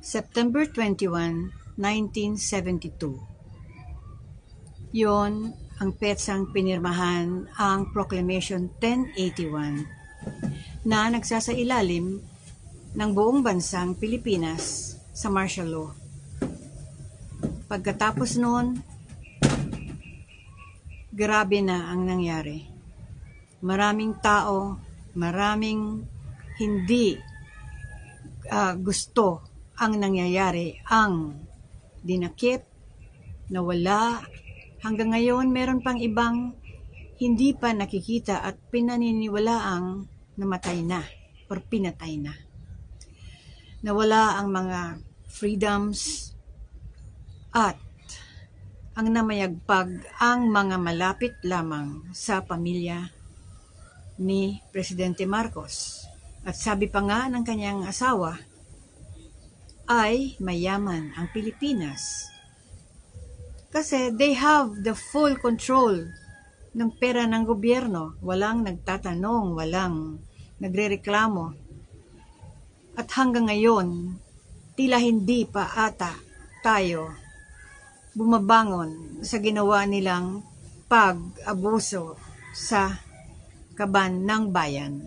September 21, 1972. Yon ang petsang pinirmahan ang Proclamation 1081 na nagsasailalim ng buong bansang Pilipinas sa martial law. Pagkatapos noon, grabe na ang nangyari. Maraming tao, maraming hindi gusto ang nangyayari, ang dinakip, nawala. Hanggang ngayon, meron pang ibang hindi pa nakikita at pinaniniwalaang namatay na or pinatay na. Nawala ang mga freedoms at ang namayagpag ang mga malapit lamang sa pamilya ni Presidente Marcos. At sabi pa nga ng kanyang asawa, ay mayaman ang Pilipinas. Kasi they have the full control ng pera ng gobyerno. Walang nagtatanong, walang nagrereklamo. At hanggang ngayon, tila hindi pa ata tayo bumabangon sa ginawa nilang pag-abuso sa kaban ng bayan.